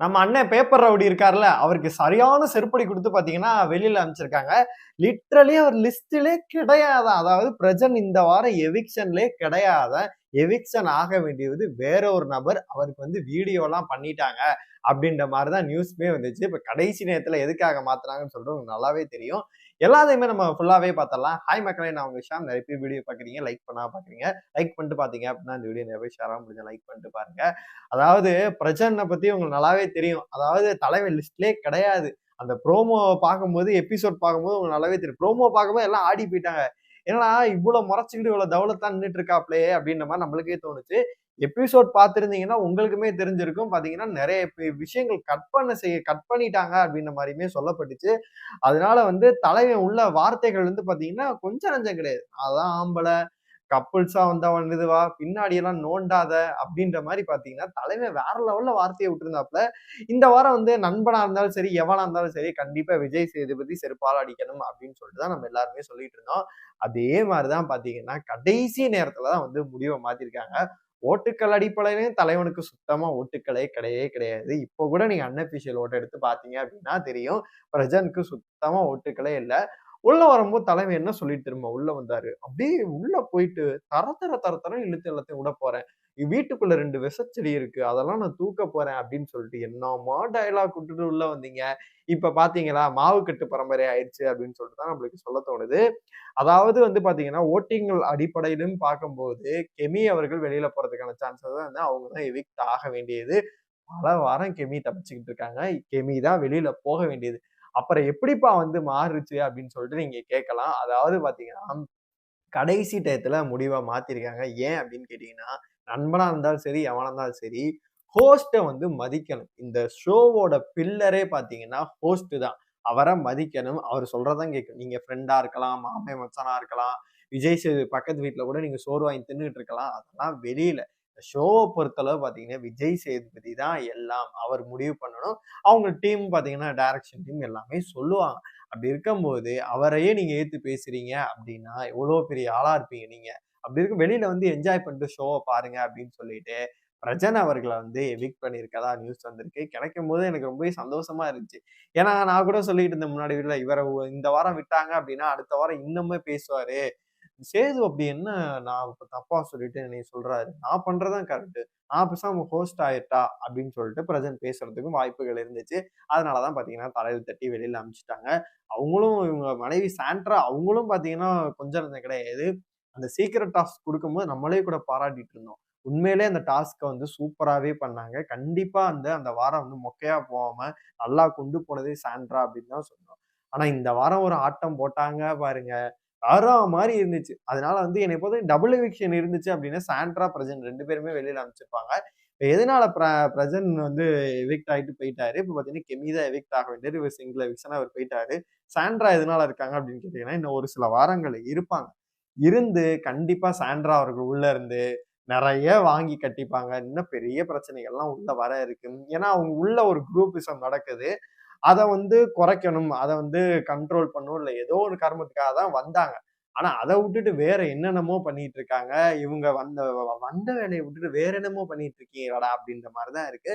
நம்ம அண்ணன் paper rowdy இருக்கார்ல, அவருக்கு சரியான செருப்படி குடுத்து பாத்தீங்கன்னா, வெளியில அனுப்பிச்சிருக்காங்க. லிட்டரலி அவர் லிஸ்ட்டிலே கிடையாதாம். அதாவது பிரஜன் இந்த வாரம் எவிக்ஷன்லயே கிடையாதாம். எவிக்ஷன் ஆக வேண்டியது வேற ஒரு நபர். அவருக்கு வந்து வீடியோலாம் பண்ணிட்டாங்க. அப்படின்ற மாரி தான் நியூஸ்மே வந்துச்சு. இப்ப கடைசி நேரத்துல எதுக்காக மாத்துனாங்கன்னு சொல்லிட்டு உங்களுக்கு நல்லாவே தெரியும். எல்லாத்தையுமே நம்ம ஃபுல்லாவே பாத்துரலாம். ஹாய் மக்களே! நான் உங்க ஷாம். நெறைய பேர் வீடியோ பாக்குறீங்க. லைக் பண்ணாம பாக்குறீங்க. லைக் பண்ணிட்டு பாத்தீங்க அப்படின்னா, இந்த வீடியோ நிறைய பேர் ஷேர் முடிஞ்சா லைக் பண்ணிட்டு பாருங்க. அதாவது பிரஜன்ன பத்தி உங்களுக்கு நல்லாவே தெரியும். அதாவது தலைவன் லிஸ்ட்லயே கிடையாது. அந்த ப்ரோமோ பார்க்கும்போது, எபிசோட் பார்க்கும்போது உங்களுக்கு நல்லாவே தெரியும். ப்ரோமோ பார்க்கும்போது எல்லாம் ஆடி போயிட்டாங்க. என்னடா இவ்ளோ முறைச்சுக்கிட்டு இவ்ளோ தவுலத்தா நின்னுட்டு இருக்காப்லயே அப்படின்ற மாரி நம்மளுக்கே தோணுச்சு. எபிசோட் பார்த்திருந்தீங்கன்னா உங்களுக்குமே தெரிஞ்சிருக்கும். பார்த்தீங்கன்னா நெறைய விஷயங்கள் கட் பண்ணிட்டாங்க அப்படின்ற மாரியுமே சொல்லப்பட்டுச்சு. அதனால வந்து தலைவன் உள்ள வார்த்தைகள் வந்து பார்த்தீங்கன்னா கொஞ்சம் நஞ்சம் கிடையாது. அதான் ஆம்பள, கப்புள்ஸா வந்தா இதுவா, பின்னாடி எல்லாம் நோண்டாத அப்படின்ற மாரி பார்த்தீங்கன்னா, தலைவன் வேற லெவல்ல வார்த்தைய விட்டிருந்தாப்ல. இந்த வாரம் வந்து நண்பனா இருந்தாலும் சரி, எவனா இருந்தாலும் சரி, கண்டிப்பா விஜய் சேதுபதி செருப்பால அடிக்கணும் அப்படின்னு சொல்லிட்டு தான் நம்ம எல்லாருமே சொல்லிட்டு இருந்தோம். அதே மாரி தான் பார்த்தீங்கன்னா, கடைசி நேரத்துல தான் வந்து முடிவ மாத்திருக்காங்க. ஓட்டுக்கள் அடிப்படையிலயும் தலைவனுக்கு சுத்தமா ஓட்டுக்களே கிடையவே கிடையாது. இப்போ கூட நீங்க அன்அஃபிஷியல் ஓட்ட எடுத்து பார்த்தீங்க அப்படின்னா தெரியும். பிரஜனுக்கு சுத்தமா ஓட்டுக்களே இல்ல. உள்ள வரும்போது தலைவன் என்ன சொல்லிட்டு திரும்ப உள்ள வந்தாரு. அப்படியே உள்ள போயிட்டு தரன்னு இழுத்து எல்லாத்தையும் விடப் போறேன். வீட்டுக்குள்ள 2 விஷச்செடி இருக்கு. அதெல்லாம் நான் தூக்கப் போறேன் அப்படின்னு சொல்லிட்டு என்னமா டயலாக் விட்டுட்டு உள்ள வந்தீங்க. இப்ப பார்த்தீங்களா, மாவு கட்டு பரம்பரை ஆயிடுச்சு அப்படின்னு சொல்லிட்டு தான் நம்மளுக்கு சொல்ல தோணுது. அதாவது வந்து பார்த்தீங்கன்னா, ஓட்டிங்கள் அடிப்படையிலும் பார்க்கும்போது, கெமி அவர்கள் வெளியில போறதுக்கான சான்சஸ் வந்து அவங்க தான் எவிக்ட் ஆக வேண்டியது. பல வாரம் கெமி தப்பிச்சுக்கிட்டு இருக்காங்க. கெமி தான் வெளியில போக வேண்டியது. அப்புறம் எப்படிப்பா வந்து மாறுச்சு அப்படின்னு சொல்லிட்டு நீங்க கேட்கலாம். அதாவது பார்த்தீங்கன்னா, கடைசி டயத்துல முடிவ மாத்திருக்காங்க. ஏன் அப்படின்னு கேட்டீங்கன்னா, நண்பனா இருந்தாலும் சரி, எவனா இருந்தாலும் சரி, ஹோஸ்ட்ட வந்து மதிக்கணும். இந்த ஷோவோட பில்லரே பார்த்தீங்கன்னா, ஹோஸ்ட் தான். அவர மதிக்கணும். அவரு சொல்றத தான் கேட்கணும். நீங்க ஃப்ரெண்டா இருக்கலாம், மாமன் மச்சானா இருக்கலாம், விஜய் பக்கத்து வீட்ல கூட நீங்க சோறு வாங்கி தின்னுட்டு இருக்கலாம். அதெல்லாம் வெளியில. ஷோவ பொறுத்தளவு பார்த்தீங்கன்னா, விஜய் சேதுபதி தான் எல்லாம். அவர் முடிவு பண்ணணும். அவங்க டீம் பார்த்தீங்கன்னா, டைரக்ஷன் டீம் எல்லாமே சொல்லுவாங்க. அப்படி இருக்கும்போது, அவரையே நீங்க எதிர்த்து பேசுறீங்க அப்படின்னா, எவ்வளோ பெரிய ஆளா இருப்பீங்க நீங்க. அப்படி இருக்கும் வெளியில வந்து என்ஜாய் பண்ணிட்டு ஷோவ பாருங்க அப்படின்னு சொல்லிட்டு, பிரஜன் அவர்கள வந்து எவிக்ட் பண்ணியிருக்கதா நியூஸ் வந்திருக்கு. கிடைக்கும்போது எனக்கு ரொம்பவே சந்தோஷமா இருந்துச்சு. ஏன்னா, நான் கூட சொல்லிட்டு இருந்தேன் முன்னாடி வீட்ல, இவர இந்த வாரம் விட்டாங்க அப்படின்னா, அடுத்த வாரம் இன்னுமே பேசுவாரு. சேது அப்படி என்ன நான் இப்ப தப்பா சொல்லிட்டு என்னைய சொல்றாரு. நான் பண்றது தான் கரெக்ட்டு. நான் பேசாம ஹோஸ்ட் ஆயிட்டா அப்படின்னு சொல்லிட்டு பிரசன்ட் பேசுறதுக்கும் வாய்ப்புகள் இருந்துச்சு. அதனால தான் பார்த்தீங்கன்னா, தலையில தட்டி வெளியில அனுப்பிச்சுட்டாங்க. அவங்களும் இவங்க மனைவி சாண்ட்ரா அவங்களும் பார்த்தீங்கன்னா, கொஞ்சம் நஞ்சம் கிடையாது. அந்த சீக்ரெட் டாஸ்க் குடுக்கும்போது நம்மளே கூட பாராட்டிட்டு இருந்தோம். உண்மையிலேயே அந்த டாஸ்க்க வந்து சூப்பராவே பண்ணாங்க. கண்டிப்பா அந்த வாரம் வந்து மொக்கையா போகாம நல்லா கொண்டு போனதே சாண்ட்ரா அப்படின்னு தான் சொல்லணும். ஆனா இந்த வாரம் ஒரு ஆட்டம் போட்டாங்க பாருங்க. வேற மாரி இருந்துச்சு. அதனால வந்து என்னைய பொறுத்தவரைக்கும் டபுள் எவிக்ஷன் இருந்துச்சு அப்டின்னா, சாண்ட்ரா, பிரஜன் 2 பேருமே வெளியில அனுப்பிச்சிருப்பாங்க. எதனால பிரஜன் வந்து எவிக்ட் ஆயிட்டு போயிட்டாரு. இப்ப பார்த்தீங்கன்னா, கெமி தான் எவிக்ட் ஆக வேண்டியது. இவர் சிங்கிள் எவிக்ஷனா அவர் போயிட்டாரு. சாண்ட்ரா எதனால இருக்காங்க அப்டின்னு கேட்டீங்கன்னா, இன்னும் ஒரு சில வாரங்கள் இருப்பாங்க. இருந்து கண்டிப்பா சாண்ட்ரா அவர்கள் உள்ள இருந்து நெறைய வாங்கி கட்டிப்பாங்க. இன்னும் பெரிய பிரச்சனைகள்லாம் உள்ள வர இருக்கு. ஏன்னா, அவங்க உள்ள ஒரு குரூப்பிசம் நடக்குது. அத வந்து குறைக்கணும். அத வந்து கண்ட்ரோல் பண்ணணும். இல்ல ஏதோ ஒரு காரணத்துக்காக தான் வந்தாங்க. ஆனா அத விட்டுட்டு வேற என்னென்னமோ பண்ணிட்டு இருக்காங்க. இவங்க வந்த வேலைய விட்டுட்டு வேற என்னமோ பண்ணிட்டு இருக்கீங்களாடா! அப்படின்ற மாரி தான் இருக்கு.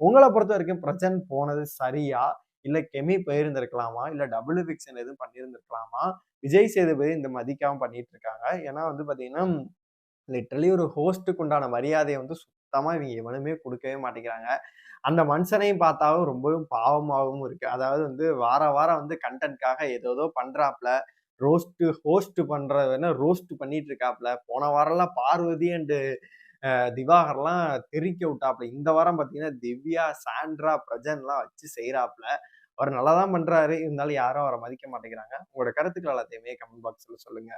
உங்கள பொறுத்தவரைக்கும் பிரசன்ட் போனது சரியா? இல்ல கெமி போயிருந்திருக்கலாமா? இல்ல டபுள் எவிக்ஷன் எதுவும் பண்ணியிருந்திருக்கலாமா? விஜய் சேதுபதி இந்த மதிக்காம பண்ணிட்டு இருக்காங்க. ஏன்னா வந்து பார்த்தீங்கன்னா லிட்டரலி ஒரு ஹோஸ்ட்டுக்கு உண்டான மரியாதைய வந்து சுத்தமா இவங்க எவனுமே குடுக்கவே மாட்டேங்கிறாங்க. அந்த மனுஷனையும் பார்த்தாவும் ரொம்பவும் பாவமாவும் இருக்கு. அதாவது வந்து வாரம் வந்து கன்டென்ட்காக ஏதேதோ பண்றாப்ல. ஹோஸ்ட் பண்றவன ரோஸ்ட் பண்ணிட்டு இருக்காப்ல. போன வாரம்லாம் பார்வதி அண்ட் திவாகர்லாம் தெறிக்க விட்டாப்ல. இந்த வாரம் பார்த்தீங்கன்னா, திவ்யா, சாண்ட்ரா, பிரஜன்லாம் வச்சு செய்றாப்ல. அவர் நல்லா தான் பண்றாரு. இருந்தாலும் யாரும் அவர மதிக்க மாட்டேங்கிறாங்க. உங்களோட கருத்துக்கள் எல்லாத்தையுமே கமெண்ட் பாக்ஸ்ல சொல்லுங்க.